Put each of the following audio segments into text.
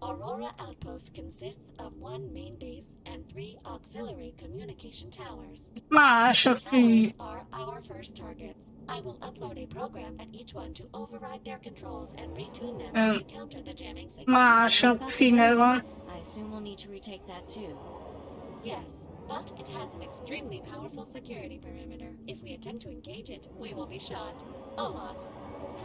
Aurora Outpost consists of one main base and 3 auxiliary communication towers. The towers are our first targets. I will upload a program at each one to override their controls and retune them to counter the jamming signal. I assume we'll need to retake that too. Yes, but it has an extremely powerful security perimeter. If we attempt to engage it, we will be shot. A lot.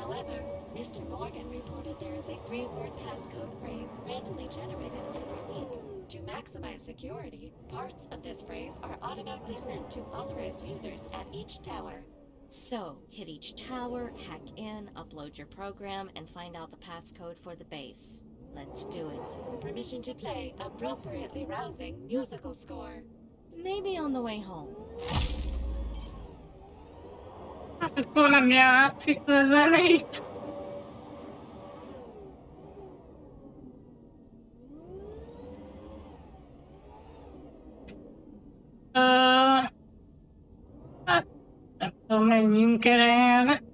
However, Mr. Morgan reported there is a 3-word passcode phrase randomly generated every week. To maximize security, parts of this phrase are automatically sent to authorized users at each tower. So, hit each tower, hack in, upload your program, and find out the passcode for the base. Let's do it. Permission to play appropriately rousing musical score. Maybe on the way home. Akkor nem játszik a zenét. Hát nem tudom, menjünk el.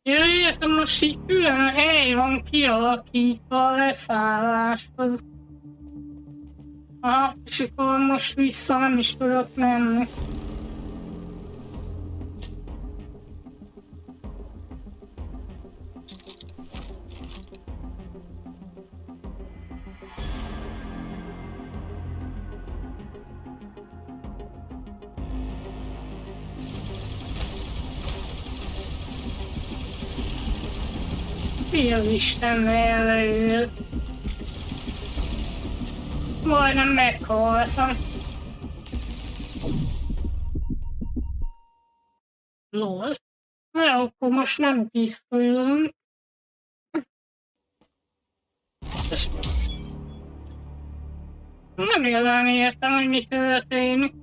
Jöjjön, most így külön hely van kialakítva a leszálláshoz. Aha, és akkor most vissza nem is tudok menni. Mi az Isten előjött? Majdnem meghaltam. Lol. Na, akkor most nem pisztolyozunk. Nem igazán értem, hogy mi történik.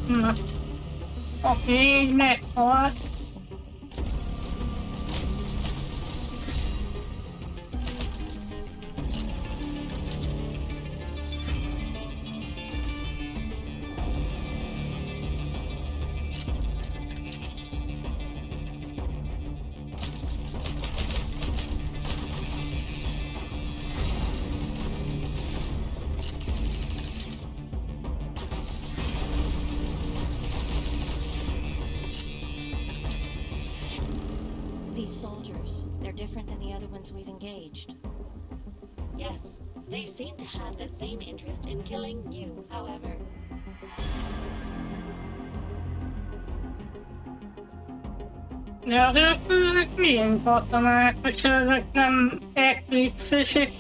Na, oké, meghalt. These soldiers, they're different than the other ones we've engaged. Yes, they seem to have the same interest in killing you, however. De azért ezek milyen katonák, hogyha ezek nem eklipszesek?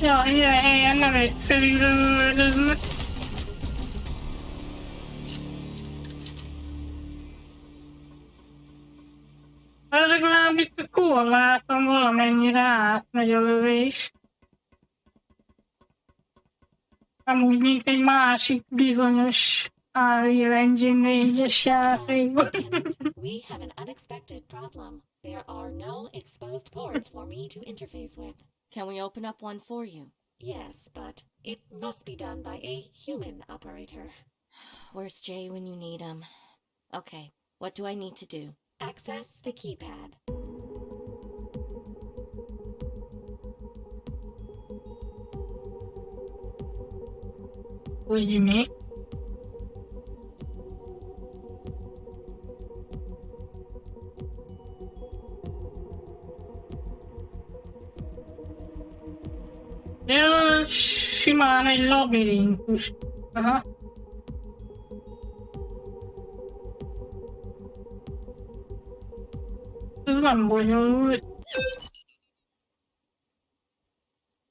Ja, ilyen helyen nem egyszerű lövöldözni. Legalább itt a korláton valamennyire átmegy a lövés. Nem úgy, mint egy másik bizonyos Unreal Engine 4-es játékban. Lieutenant, we have an unexpected problem. There are no exposed ports for me to interface with. Can we open up one for you? Yes, but it must be done by a human operator. Where's Jay when you need him? Okay, what do I need to do? Access the keypad. What do you mean? Ja, simán egy labirintus. Aha. Ez nem bonyolult.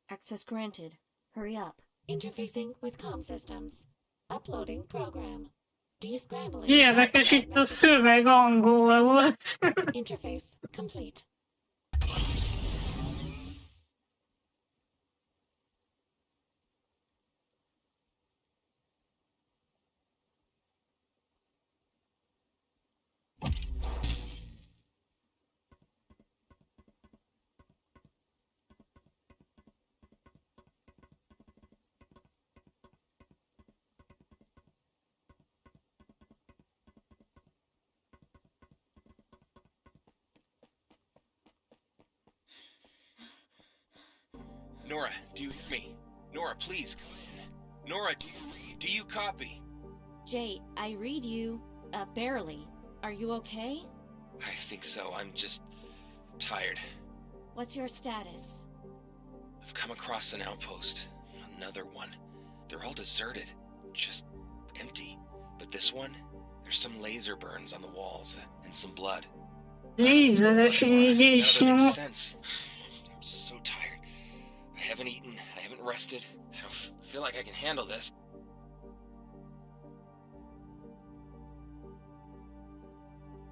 Access granted. Hurry up. Interfacing with comm systems. Uploading program. Descrambling. Érdekes, itt a szöveg angol volt. Interface complete. Nora, do you hear me? Nora, please. Nora, do you copy? Jay, I read you, barely. Are you okay? I think so. I'm just tired. What's your status? I've come across an outpost. Another one. They're all deserted. Just empty. But this one, there's some laser burns on the walls and some blood. Lézeres None of it égés makes nyomok. sense. I'm so tired. I haven't eaten. I haven't rested. I don't feel like I can handle this.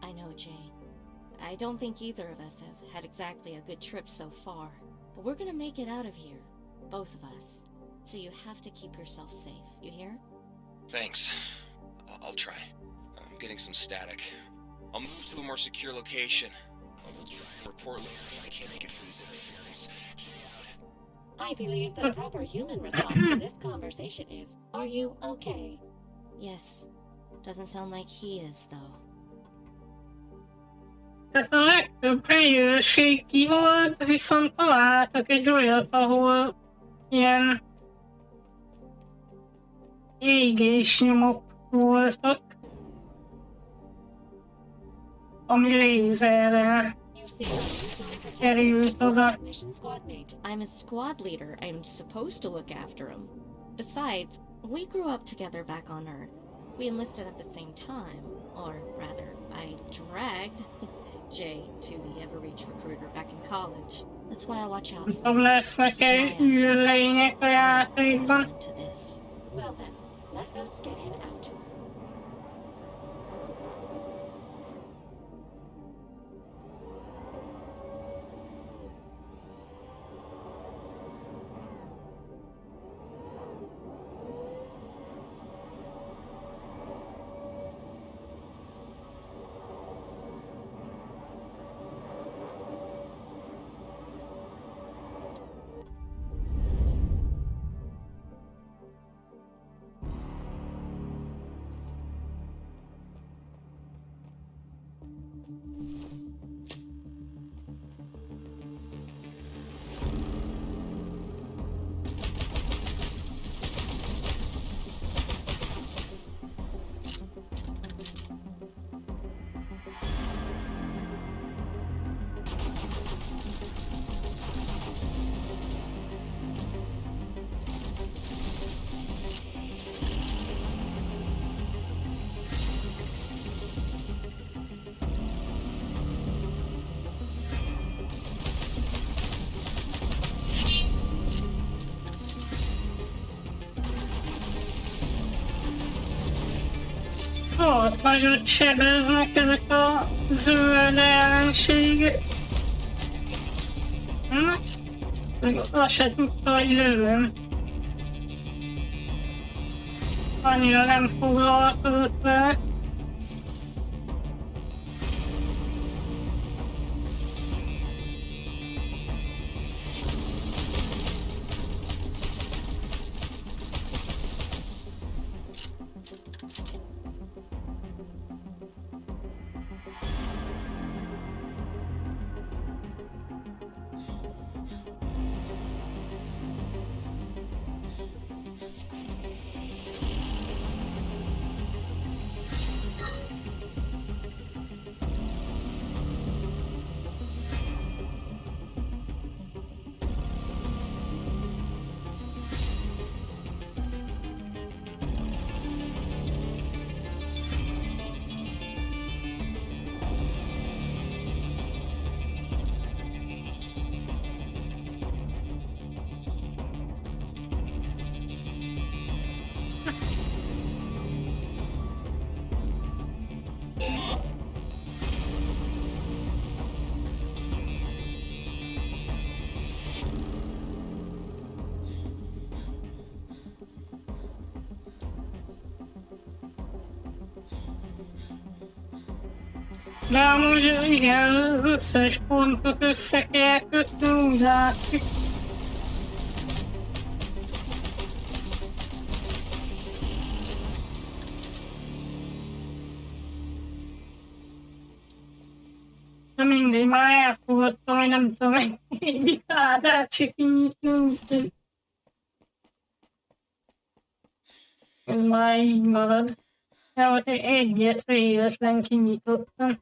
I know, Jay. I don't think either of us have had exactly a good trip so far. But we're gonna make it out of here. Both of us. So you have to keep yourself safe. You hear? Thanks. I'll try. I'm getting some static. I'll move to a more secure location. I'll report later if I can't make it through this interference. I believe the proper human response to this conversation is, are you okay? Yes. Doesn't sound like he is, though. Tehát a legtöbb helyőrség ki volt, viszont találtak egy olyat, ahol ilyen égésnyomok voltak, ami lézerrel You seem unusually protective került of oda. your mission squad mate. I'm a squad leader. I'm supposed to look after him. Besides, we grew up together back on Earth. We enlisted at the same time. Or rather, I dragged Jay to the Everreach recruiter back in college. That's why I watch out for Tudom, him. lesznek-e űrlények a játékban. Into this. Well then, let us get him out. Ott nagyon sebeznek ezek a zöld ellenségek. Azt se tudta, hogy lövöm. Annyira nem foglalkozott vele. De amúgy igen, az összes pontot össze kell kötni, úgy látszik. De mindegy, már elfogadtam, hogy nem tudom, egy házát se kinyitni, úgyhogy ez már így marad. De ott egyet véletlen kinyitottam.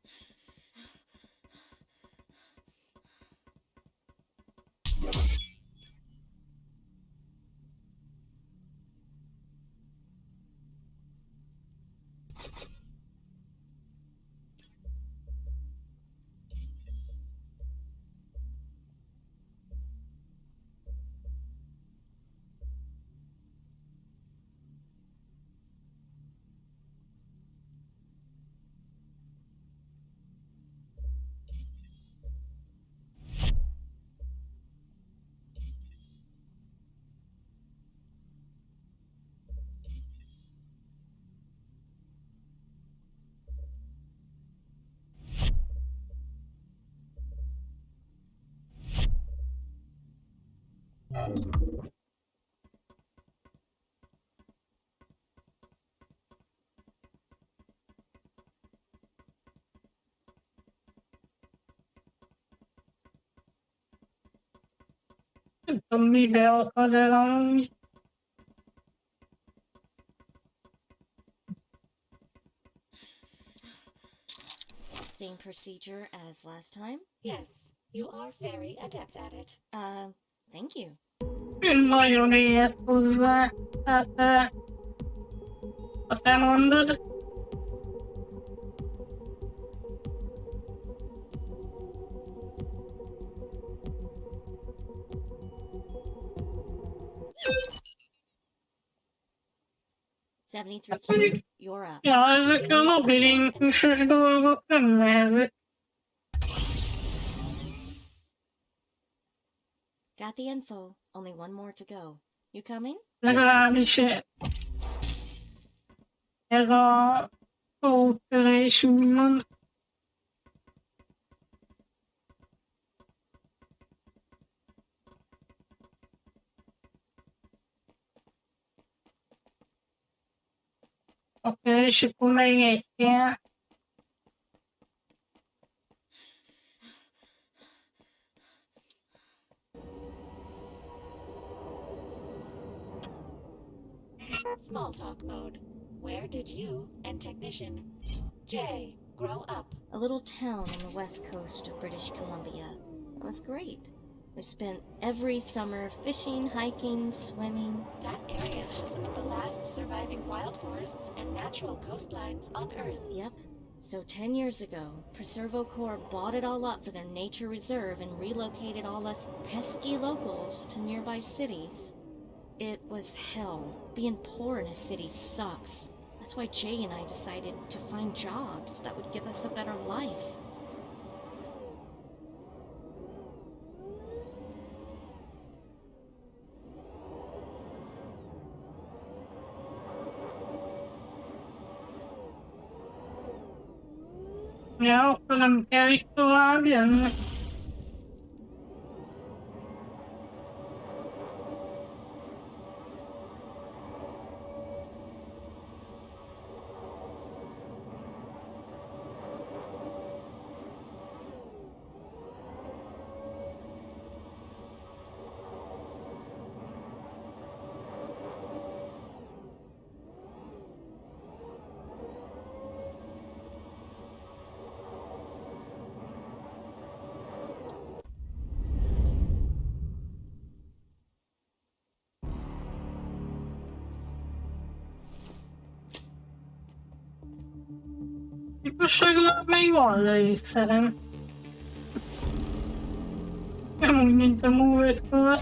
Nem tudom, mibe akad el amúgy. Same procedure as last time? Yes, you are very adept at it. Thank you. Én nagyon éhet hozzá. Hát, ha te mondod. $73Q, you're up. Ja, ezek a labirintusos dolgok nem nehezek. Got the info. Only one more to go. You coming? Legalábbis ez a ótörés úgymond. Oké, és akkor még egy kell. Small talk mode. Where did you and technician J grow up? A little town on the west coast of British Columbia. It was great. We spent every summer fishing, hiking, swimming. That area has some of the last surviving wild forests and natural coastlines on Earth. Yep. So 10 years ago, Preservo Corps bought it all up for their nature reserve and relocated all us pesky locals to nearby cities. It was hell. Being poor in a city sucks. The That's why Jay and I decided to find jobs that would give us a better life. Ja, akkor nem kell itt tovább jönni. Most legalább még van lőszerem. Nem úgy, mint a múltkor.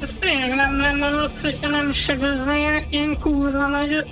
Ez tényleg nem lenne rossz, hogyha nem sebeznének ilyen kurva nagyot.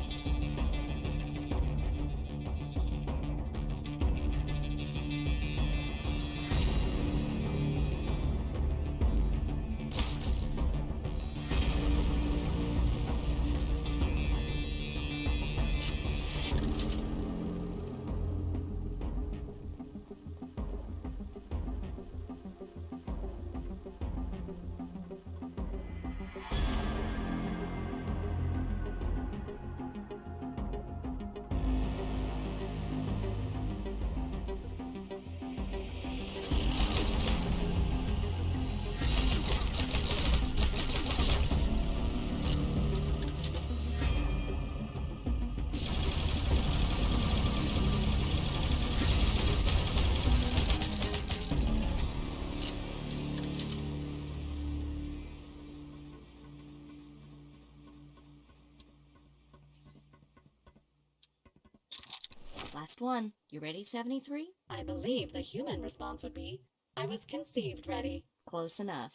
Last one. You ready, 73? I believe the human response would be, I was conceived ready. Close enough.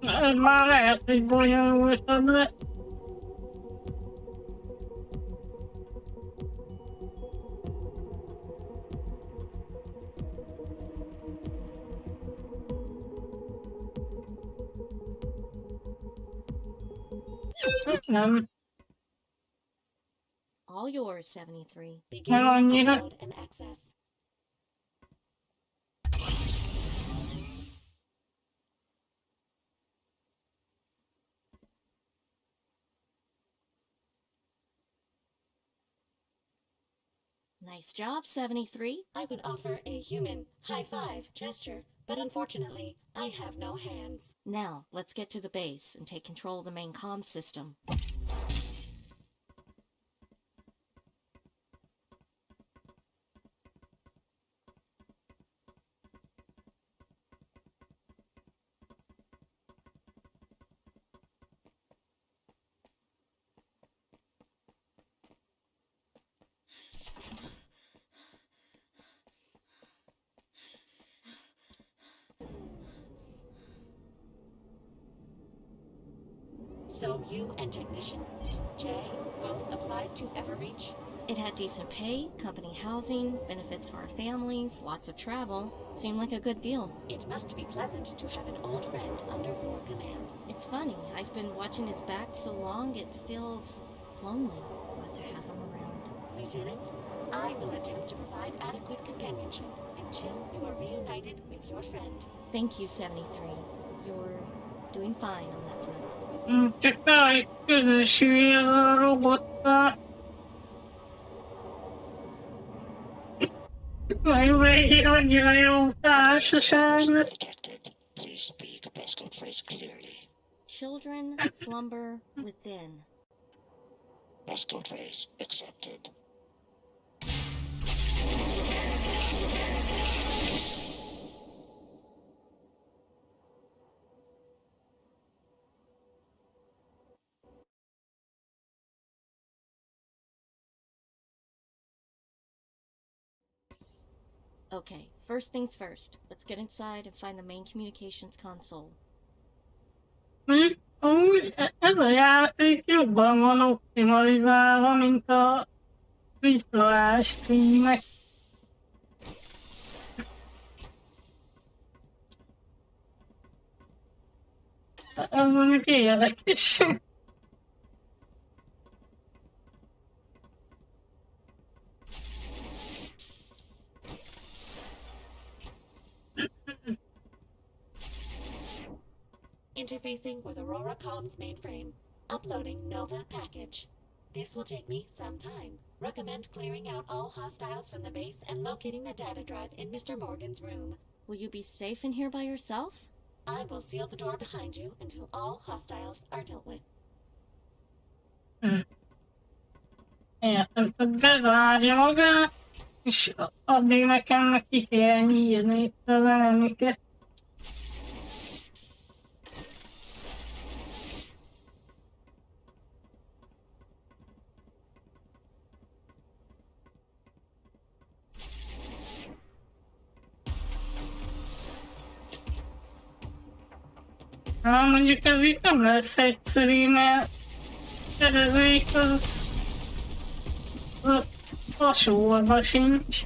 Ez már lehet, hogy bonyolultabb lesz. Nem. All yours, 73. Beginning Well, yeah. upload and access. Nice job, 73. I would offer a human high five gesture, but unfortunately, I have no hands. Now, let's get to the base and take control of the main comm system. So you and Technician Jay both applied to Everreach? It had decent pay, company housing, benefits for our families, lots of travel. Seemed like a good deal. It must be pleasant to have an old friend under your command. It's funny, I've been watching his back so long it feels lonely not to have him around. Lieutenant, I will attempt to provide adequate companionship until you are reunited with your friend. Thank you, 73. You're doing fine on that front. Csak közösülj ez a robottal. Meg annyira jó társaság. Detected. Please speak passcode phrase clearly. Children slumber within. Passcode phrase accepted. Okay, first things first. Let's get inside and find the main communications console. Amúgy ez a játék jobban van optimalizálva, mint a triplás címek. Ez mondjuk érdekes. Interfacing with Aurora Comms mainframe. Uploading Nova package. This will take me some time. Recommend clearing out all hostiles from the base and locating the data drive in Mr. Morgan's room. Will you be safe in here by yourself? I will seal the door behind you until all hostiles are dealt with. Értem, tehát bezárja magát, és addig nekem meg ki kell nyírni itt az enemiket. Na, mondjuk ez itt nem lesz egyszerű, mert eredék az a sorba sincs.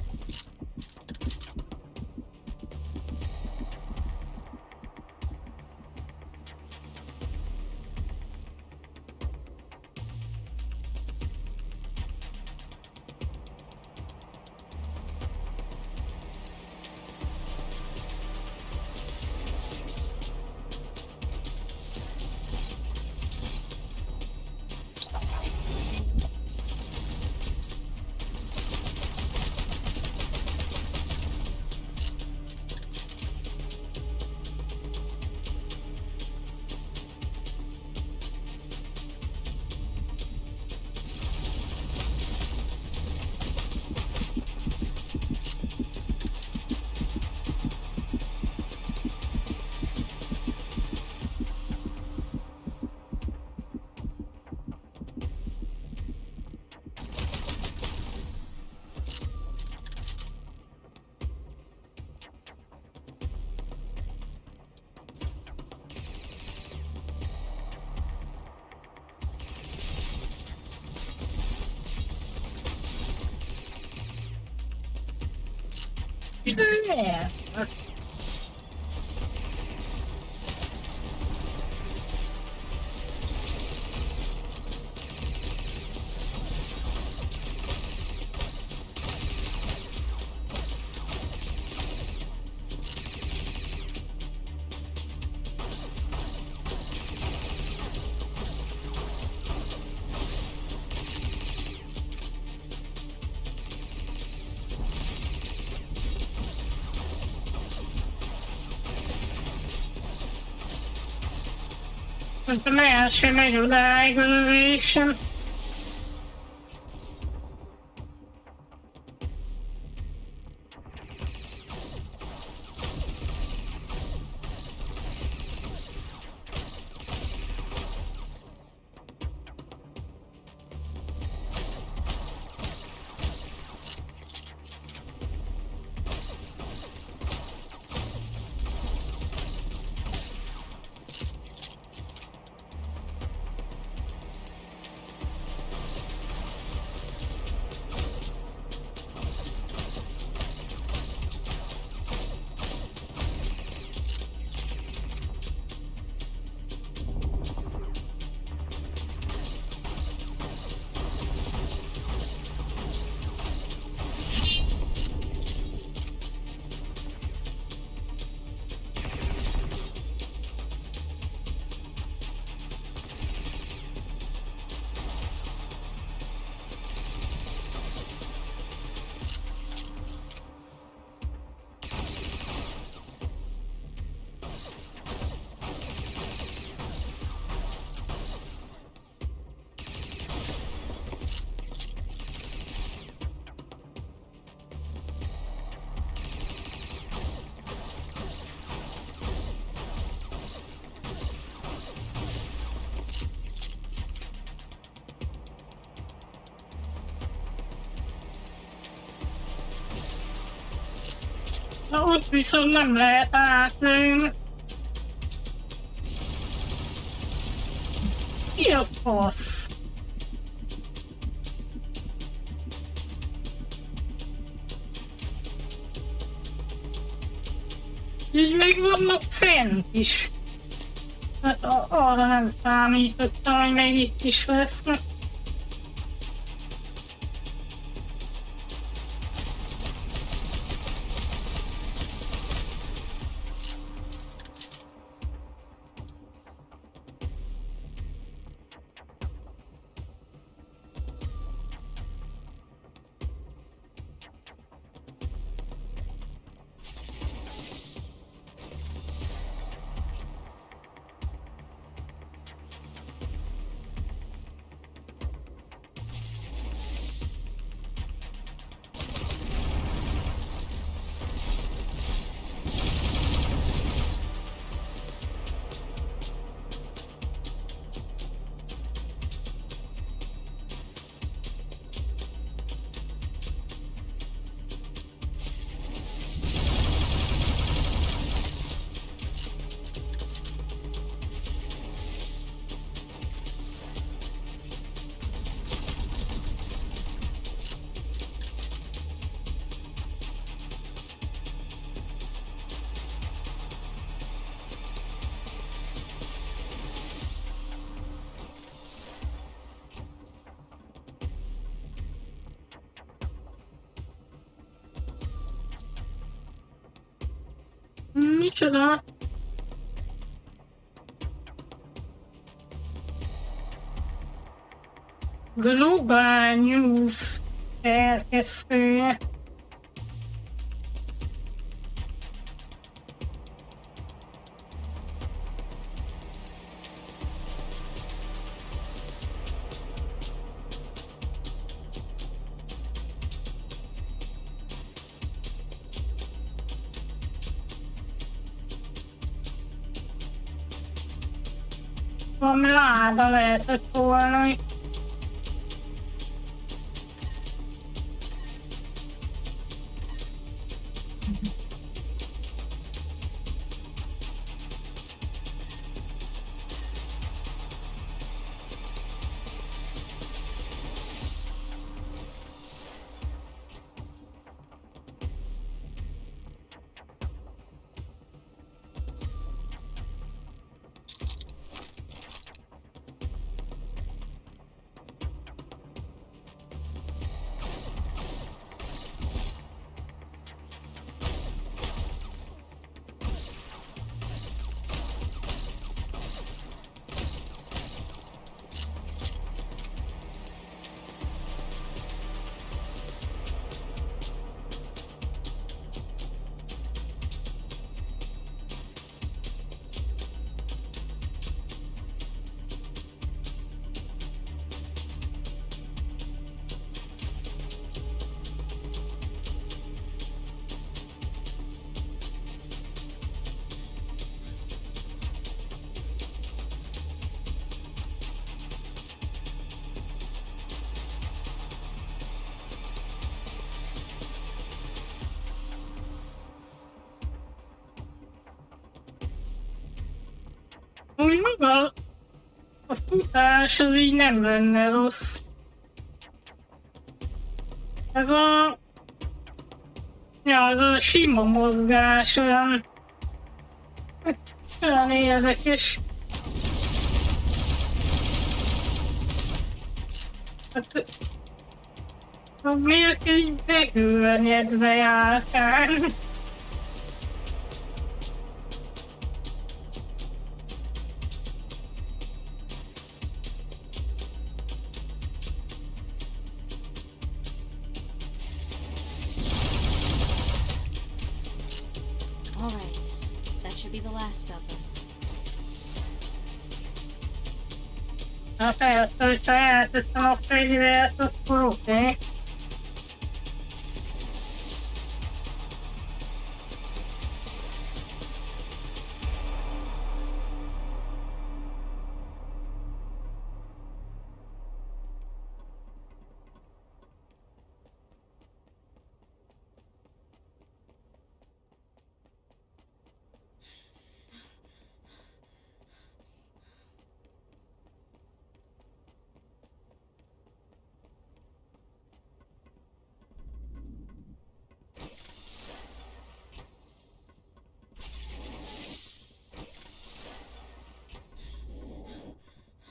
Yeah. Szerintem első megy odáig az övésem. Na ott viszont nem lehet átlőni. Mi a fasz? Így még vannak fent is. Hát arra nem számítottam, hogy még itt is lesznek. Micsoda? Global News elkezdője. Valami láda lehetett volna. Úgy maga a futás az így nem lenne rossz. Ez a... Ja, ez a sima mozgás olyan érdekes. Hát... Miért így megőrnyedve járkál? Alright, that should be the last of them. Na persze, hogyha elteszem a fegyvert, akkor oké.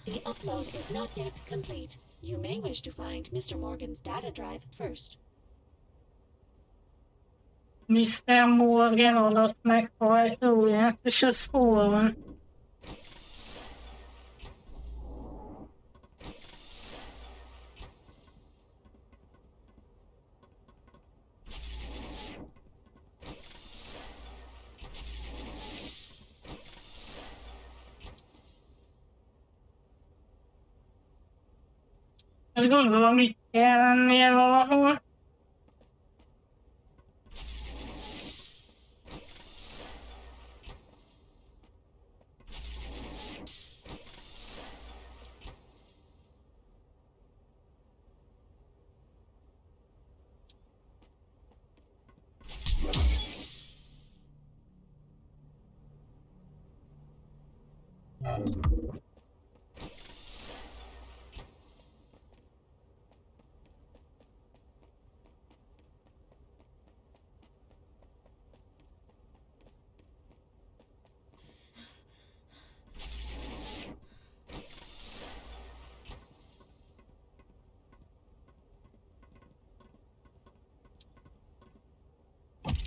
The upload is not yet complete. You may wish to find Mr. Morgan's data drive first. Mr. Morgan adott meg hajtóját, és ez hol van? Azt gondolom, itt kell lennie valahol.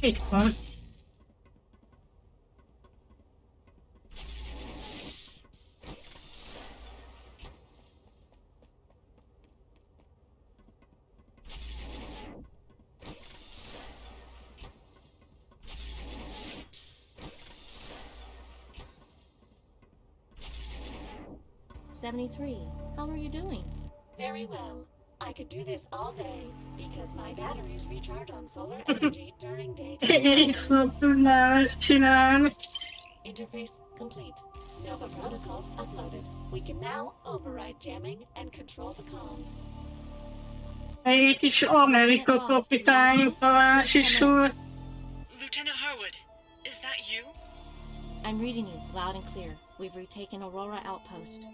Itt van. How are you doing? Very well. I could do this all day because my batteries recharge on solar energy during daytime. Éjszak tudnám ezt csinálni. Interface complete. Nova protocols uploaded. We can now override jamming and control the comms. Egy kis Amerika kapitányuk találás is volt. Lieutenant Harwood, is that you? I'm reading you loud and clear. We've retaken Aurora Outpost.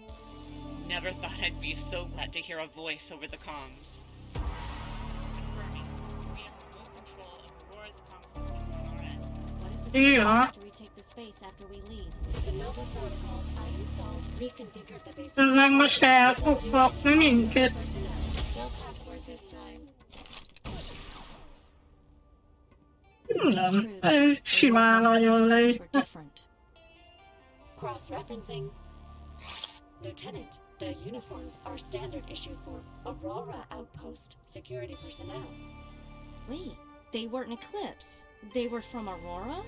Never thought I'd be so glad to hear a voice over the comms. Confirming, we have full control of Aurora's comms system on our end. What if the Yeah. have to retake the space after we leave? The Nova protocols I installed reconfigured the basic Ez meg most el fog kapni minket. personnel. No password this time. Nem, ez simán nagyon Were leütne. different. Cross-referencing. Lieutenant, the uniforms are standard issue for Aurora Outpost security personnel. Wait, they weren't Eclipse. They were from Aurora?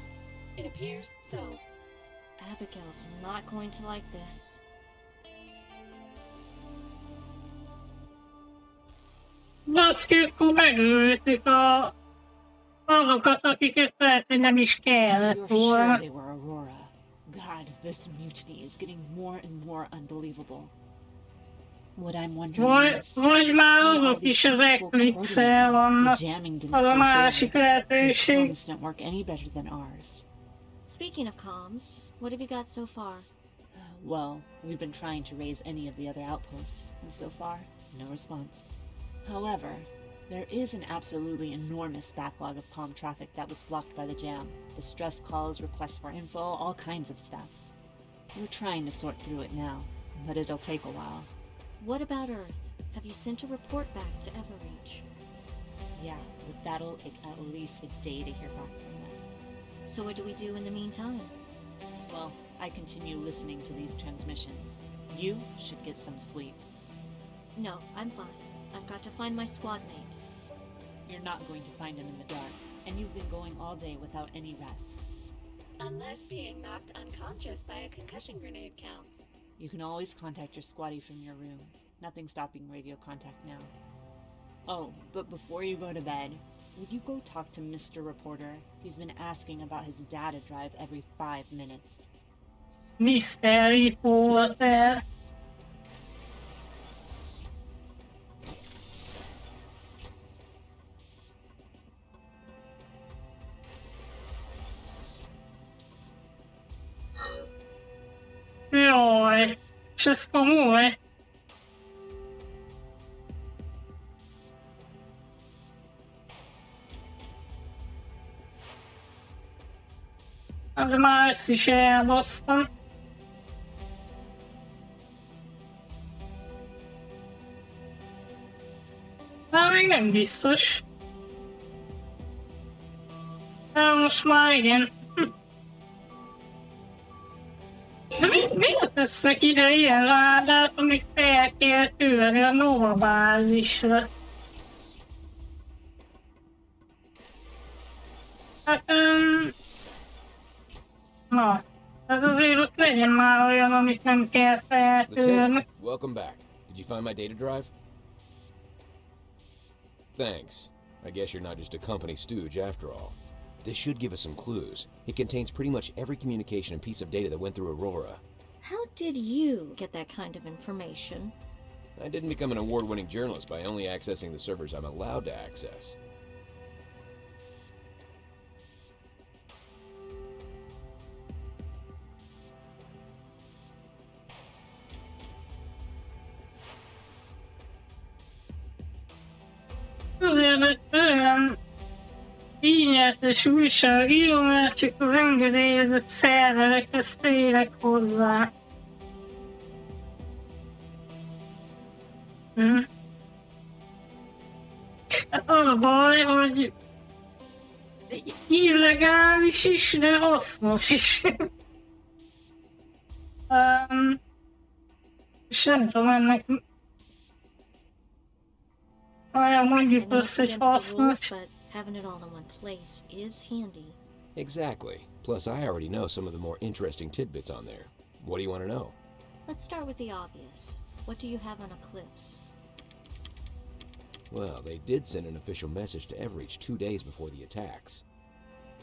It appears so. Abigail's not going to like this. Baszki, akkor megöltük azokat, akiket lehet, hogy nem is kellett You're sure volna. they were Aurora? God, this mutiny is getting more and more unbelievable. What I'm wondering is, Vagy már how all azok is these az people Eclipse-el coordinated. vannak. The jamming didn't Az a go másik through. Their lehetőség. comms network any better than ours. Speaking of comms, what have you got so far? well, we've been trying to raise any of the other outposts, and so far, no response. However, there is an absolutely enormous backlog of comm traffic that was blocked by the jam. Distress calls, requests for info, all kinds of stuff. We're trying to sort through it now, but it'll take a while. What about Earth? Have you sent a report back to Everreach? Yeah, but that'll take at least a day to hear back from them. So what do we do in the meantime? Well, I continue listening to these transmissions. You should get some sleep. No, I'm fine. I've got to find my squad mate. You're not going to find him in the dark, and you've been going all day without any rest. Unless being knocked unconscious by a concussion grenade counts. You can always contact your squatty from your room. Nothing stopping radio contact now. Oh, but before you go to bed, would you go talk to Mr. Reporter? He's been asking about his data drive every 5 minutes. Mr. Reporter. Jaj, és ez komoly. Hát már ezt is elbasztam. Már még nem biztos. De most már igen. De miért tesznek ide ilyen ládát, amit fel kell tőle a Nova bázisra? Hát, na, ez azért ott legyen már olyan, amit nem kell feltörni. Lieutenant, welcome back. Did you find my data drive? Thanks. I guess you're not just a company stooge after all. This should give us some clues. It contains pretty much every communication and piece of data that went through Aurora. How did you get that kind of information? I didn't become an award-winning journalist by only accessing the servers I'm allowed to access. Azért olyan ígéretes újságíró, mert csak az engedélyezett szerverekhez férek hozzá. Hát az a baj, hogy illegális is, de hasznos is. És nem tudom ennek... mondjuk azt, hogy hasznos. But having it all in one place is handy. Exactly. Plus, I already know some of the more interesting tidbits on there. What do you want to know? Let's start with the obvious. What do you have on Eclipse? Well, they did send an official message to Everreach 2 days before the attacks.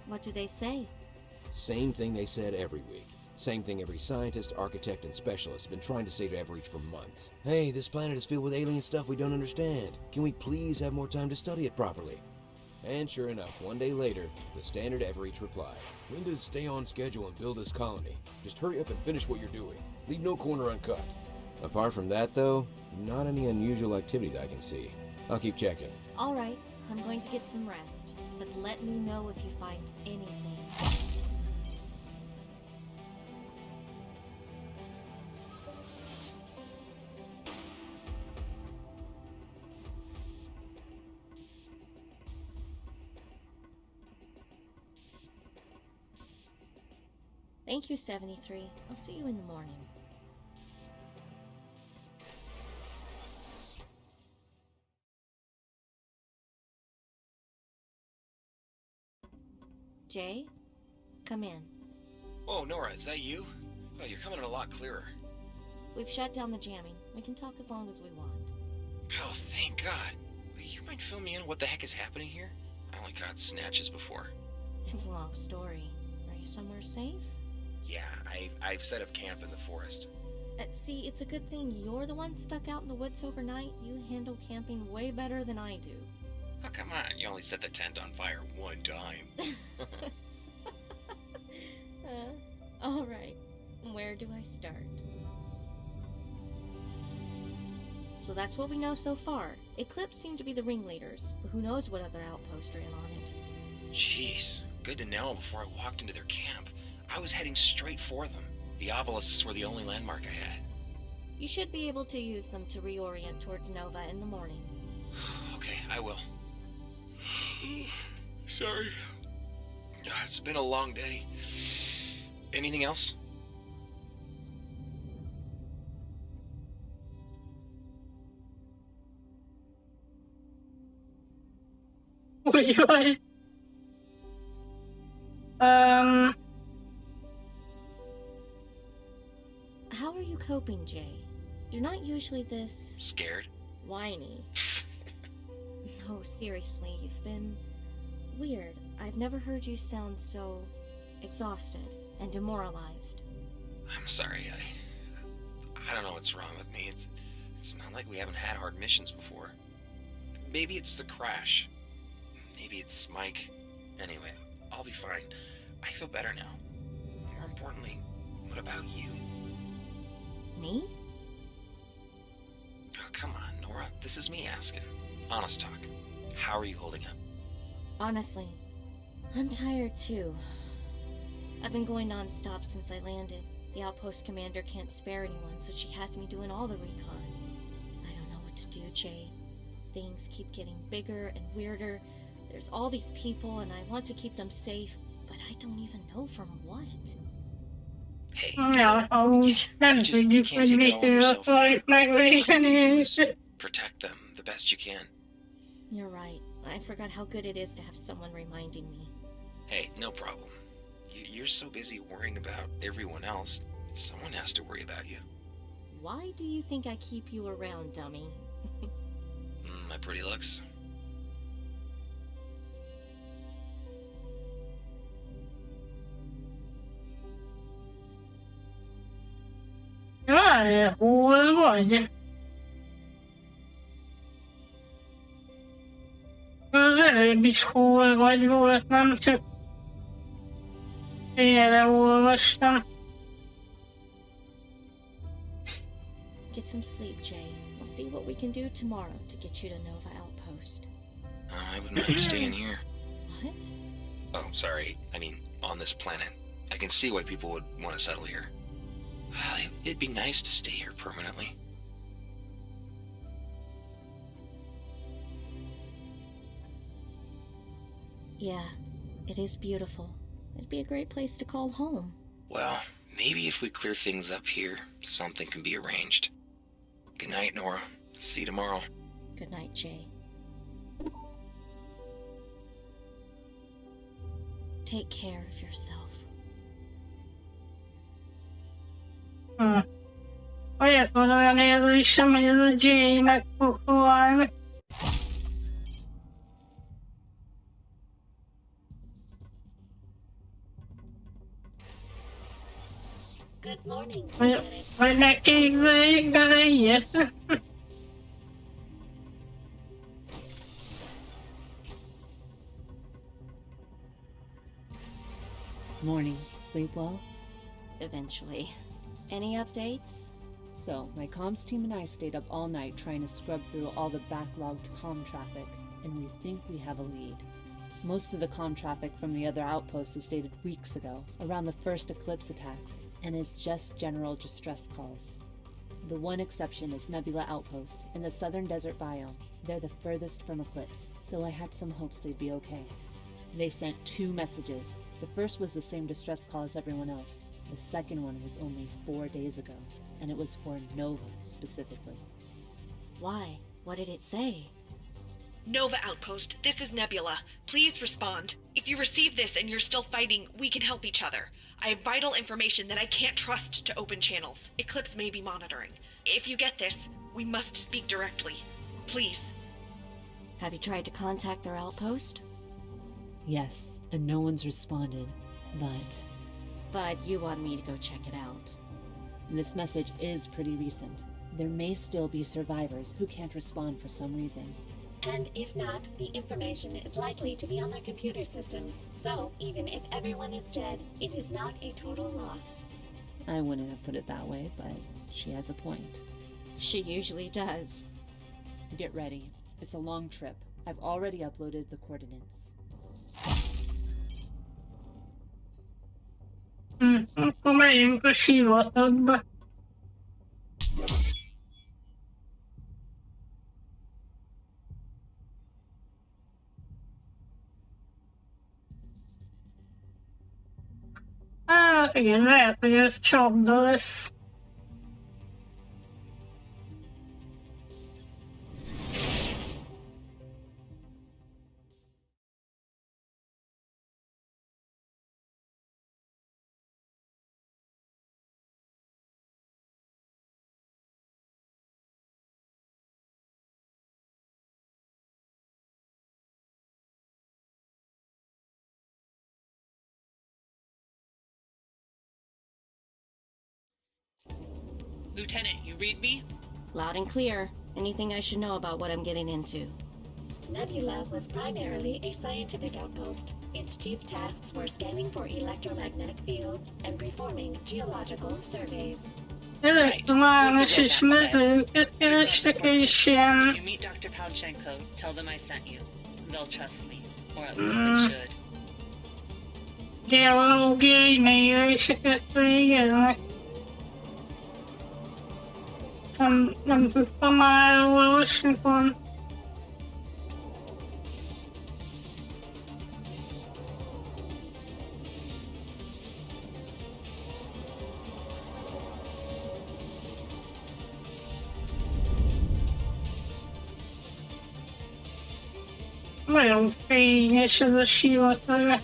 What do they say? Same thing they said every week. Same thing every scientist, architect, and specialist has been trying to say to Everreach for months. Hey, this planet is filled with alien stuff we don't understand. Can we please have more time to study it properly? And sure enough, 1 day later, the standard Everreach replied. Windows, stay on schedule and build this colony. Just hurry up and finish what you're doing. Leave no corner uncut. Apart from that, though, not any unusual activity that I can see. I'll keep checking. All right, I'm going to get some rest, but let me know if you find anything. Thank you, 73. I'll see you in the morning. Jay? Come in. Oh, Nora, is that you? Oh, you're coming in a lot clearer. We've shut down the jamming. We can talk as long as we want. Oh, thank God. You mind filling me in what the heck is happening here? I only got snatches before. It's a long story. Are you somewhere safe? Yeah, I've set up camp in the forest. See, it's a good thing you're the one stuck out in the woods overnight. You handle camping way better than I do. Oh, come on. You only set the tent on fire one time. All right. Where do I start? So that's what we know so far. Eclipse seem to be the ringleaders, but who knows what other outposts ran on it. Jeez, good to know before I walked into their camp. I was heading straight for them. The obelisks were the only landmark I had. You should be able to use them to reorient towards Nova in the morning. Okay, I will. Sorry. It's been a long day. Anything else? Úgyhogy... How are you coping, Jay? You're not usually this... Scared? whiny. No, seriously, you've been... weird. I've never heard you sound so... exhausted and demoralized. I'm sorry, I don't know what's wrong with me. It's not like we haven't had hard missions before. Maybe it's the crash. Maybe it's Mike. Anyway, I'll be fine. I feel better now. More importantly, what about you? Me? Oh, come on, Nora. This is me asking. Honest talk. How are you holding up? Honestly, I'm tired too. I've been going non-stop since I landed. The outpost commander can't spare anyone, so she has me doing all the recon. I don't know what to do, Jay. Things keep getting bigger and weirder. There's all these people, and I want to keep them safe, but I don't even know from what. Hey, Ja, amúgy nem tudjuk, hogy mitől akarjuk megvédeni. protect them the best you can. You're right. I forgot how good it is to have someone reminding me. Hey, no problem. You're so busy worrying about everyone else, someone has to worry about you. Why do you think I keep you around, dummy? My pretty looks. Várj, hol vagy? Az előbb is hol vagy volt, nem csak félre olvastam. Get some sleep, Jay. We'll see what we can do tomorrow to get you to Nova Outpost. I wouldn't mind staying here. What? Oh, sorry. I mean, on this planet. I can see why people would want to settle here. It'd be nice to stay here permanently. Yeah, it is beautiful. It'd be a great place to call home. Well, maybe if we clear things up here, something can be arranged. Good night, Nora. See you tomorrow. Good night, Jay. Take care of yourself. Olyat van olyan érzésem, hogy ez a J meg fog halni. Good morning, Lieutenant. Vagy ne képzeljék bele ilyet. Morning. Sleep well? Eventually. Any updates? So, my comms team and I stayed up all night trying to scrub through all the backlogged comm traffic, and we think we have a lead. Most of the comm traffic from the other outposts is dated weeks ago, around the first Eclipse attacks, and is just general distress calls. The one exception is Nebula Outpost in the southern desert biome. They're the furthest from Eclipse, so I had some hopes they'd be okay. They sent 2 messages. The first was the same distress call as everyone else. The second one was only 4 days ago, and it was for Nova specifically. Why? What did it say? Nova Outpost, this is Nebula. Please respond. If you receive this and you're still fighting, we can help each other. I have vital information that I can't trust to open channels. Eclipse may be monitoring. If you get this, we must speak directly. Please. Have you tried to contact their outpost? Yes, and no one's responded, But you want me to go check it out. this message is pretty recent. There may still be survivors who can't respond for some reason. And if not, the information is likely to be on their computer systems. So, even if everyone is dead, it is not a total loss. I wouldn't have put it that way, but she has a point. She usually does. Get ready. It's a long trip. I've already uploaded the coordinates. Akkor megyünk a sivatagba. Hát igen, lehet, hogy ez csapda lesz. Lieutenant, you read me? Loud and clear. Anything I should know about what I'm getting into? Nebula was primarily a scientific outpost. Its chief tasks were scanning for electromagnetic fields and performing geological surveys. Elektromágnes és mezőket kerestek, és If ilyen... you meet Dr. Pauchenko, tell them I sent you. They'll trust me. Or at least they should. geológiai méréseket végeznek. Nem tudtam már olvasni pont. Nagyon fényes ez a sivatag.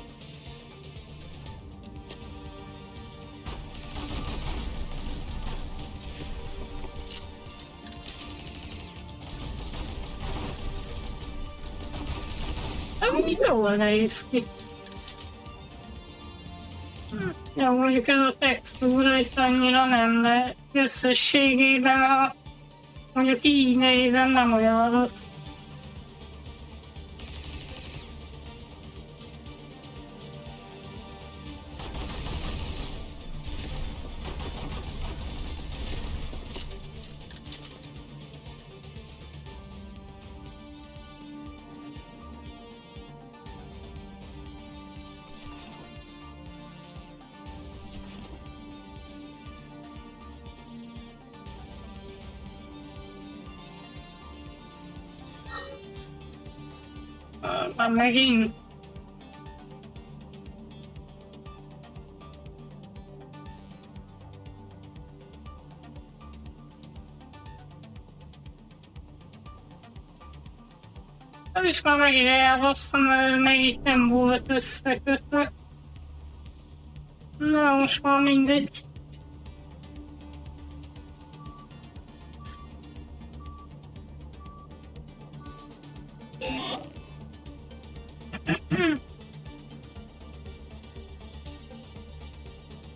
Jól néz ki. Ja, mondjuk ez a textúra itt annyira nem, de összességében mondjuk így nézem, nem olyan rossz. Már megint. Ez is már megint elhoztam, mert még itt nem volt összekötve. Na most már mindegy.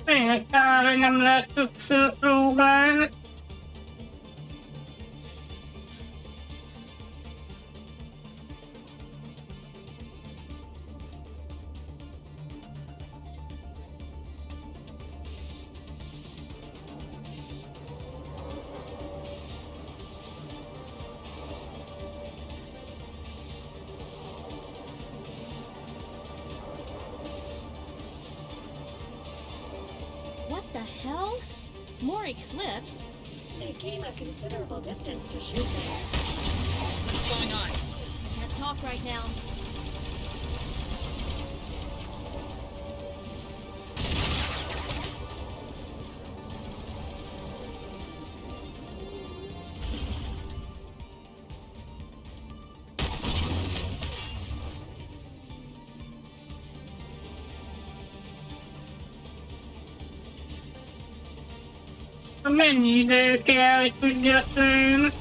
Tényleg kár, hogy nem lehet többször próbálni. What the hell? More eclipse? They came a considerable distance to shoot there. What's going on? Can't talk right now. Mennyi idő kell, hogy tudja tőlem?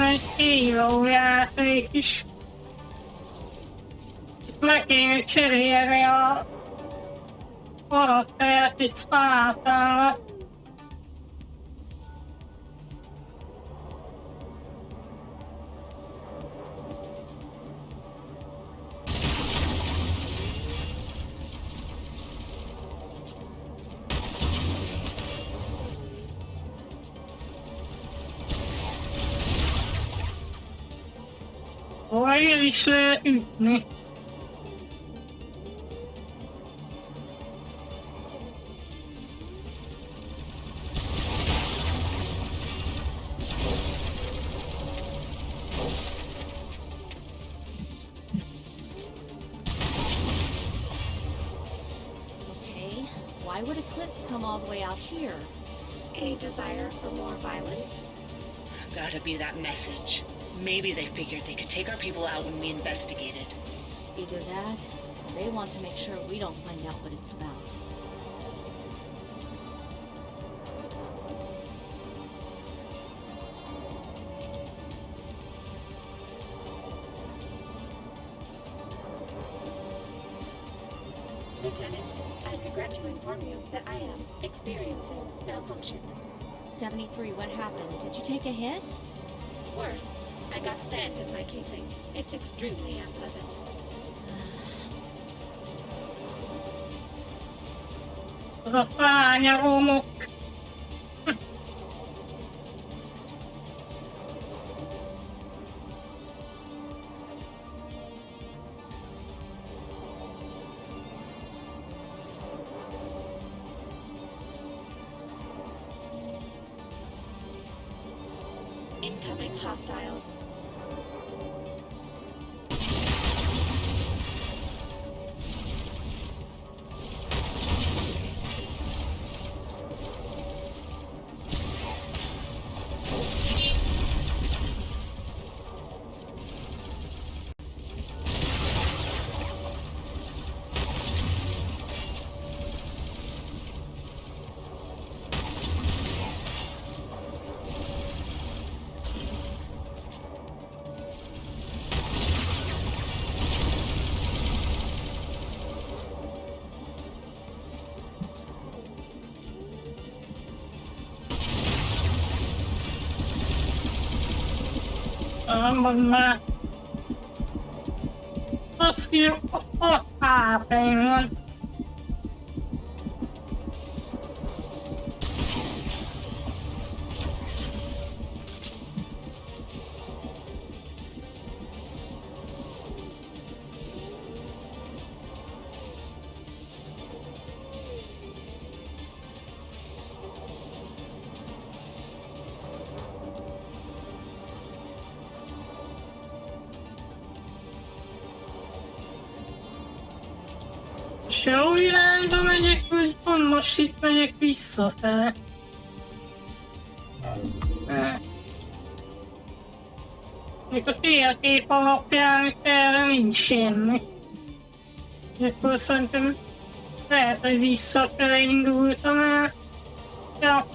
egy írójáték is. Le kéne cserélni a karaktert egy Spartanra. El is lehet ütni. Okay, why would Eclipse come all the way out here? A desire for more violence? Gotta be that message. Maybe they figured they could take our people out when we investigated. Either that, or they want to make sure we don't find out what it's about. Lieutenant, I regret to inform you that I am experiencing malfunction. 73, what happened? Did you take a hit? Worse, I got sand in my casing. It's extremely unpleasant. Az a fánya homok. Incoming hostiles. Mondd már. Azt ki a HP-n van. Se jó irányba megyek, vagy pont most itt megyek visszafele. Még a térkép alapján erre nincs semmi. Akkor szerintem lehet, hogy visszafele indultam el. Ja.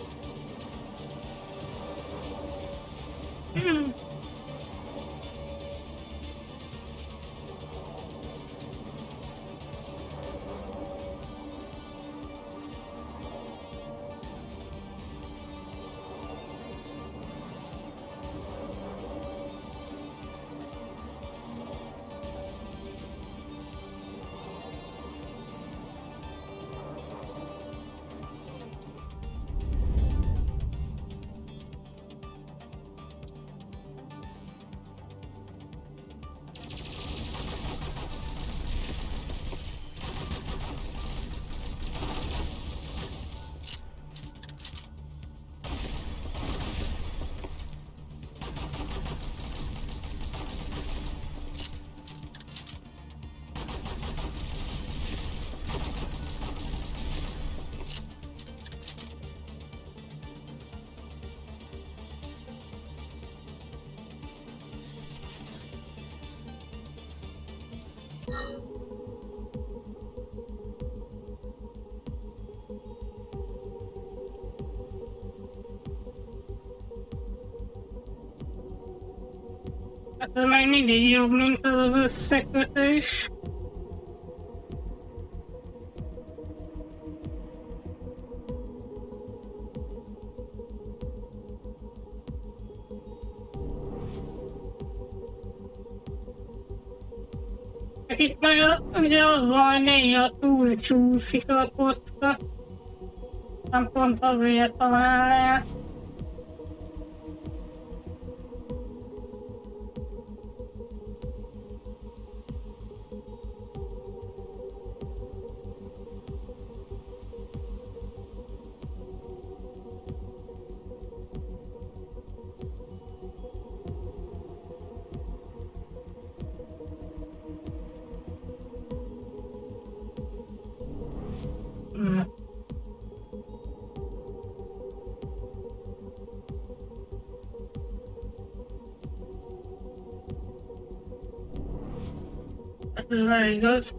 ez még mindig jobb, mint az összekötés. Itt meg ugye az van, hogy néha túlcsúszik a kocka. Nem pont azért találják. Ez nem igaz.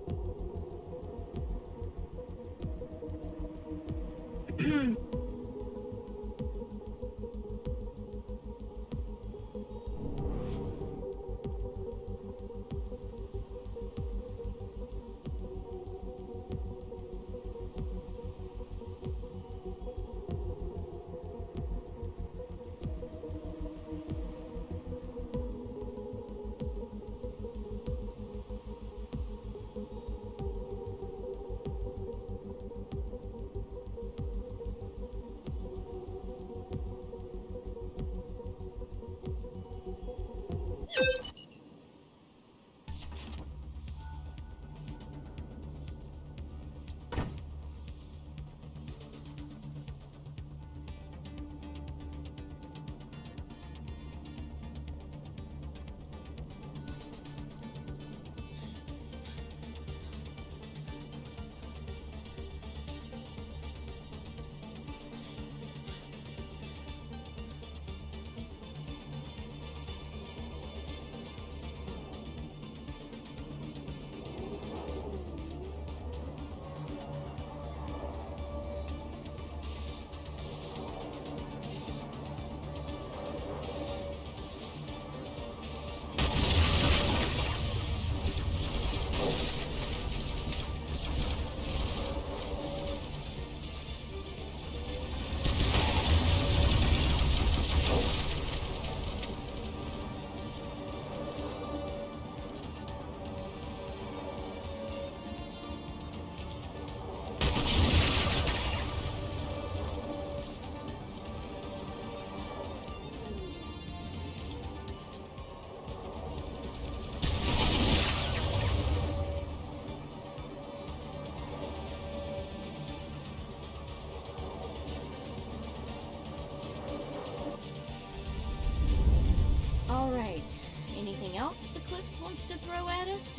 Eclipse wants to throw at us?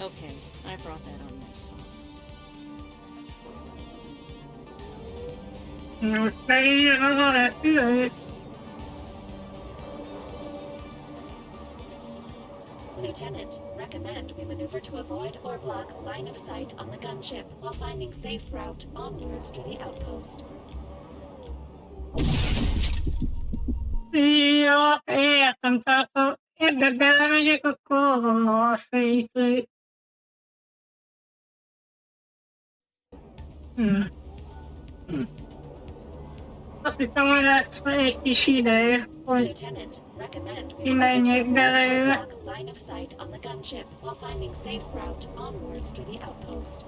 Okay, I brought that on myself. Lieutenant, recommend we maneuver to avoid or block line of sight on the gunship while finding safe route onwards to the outpost. Ja, értem, tehát ha ebbe belemegyek, akkor azonnal szétlő. Azt hittem, hogy lesz egy kis ideje, hogy Lieutenant, recommend we kimenjek maneuver to avoid or belőle. block line of sight on the gunship while finding safe route onwards to the outpost.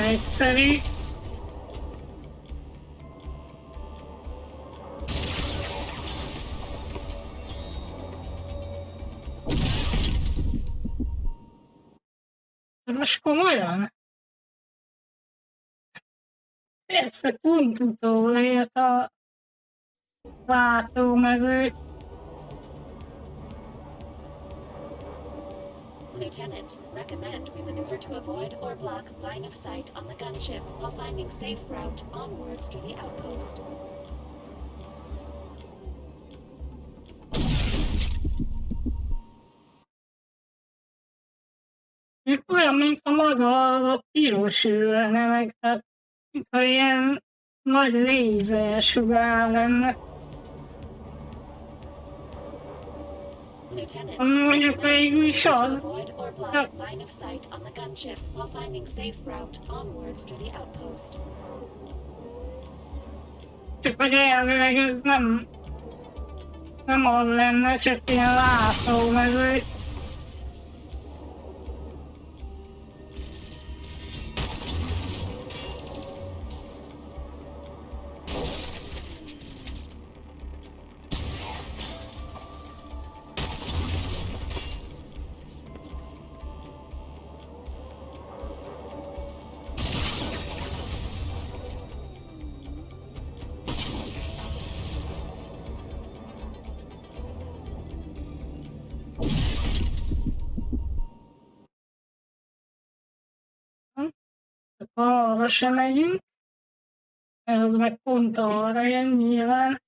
Egyszerű. Most komolyan? Persze pont utolért a látómező. Lieutenant, recommend we maneuver to avoid or block line of sight on the gunship while finding safe route onwards to the outpost. Olyan, mint a maga a piros lenne, meg hát, mintha ilyen nagy lézersugár lenne. Lieutenant, Mondjuk végül is to az. avoid or block line of sight on the gunship while finding safe route onwards to the outpost. Csak hogy elvileg ez nem az lenne, csak ilyen látómező. Arra se megyünk. Ez meg pont arra jön nyilván.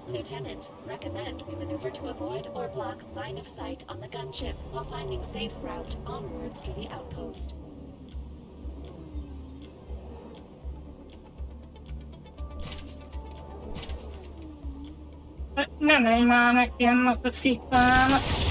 Lieutenant, recommend we maneuver to avoid or block line of sight on the gunship while finding safe route onwards to the outpost. Ne menj már neki ennek a sziklának.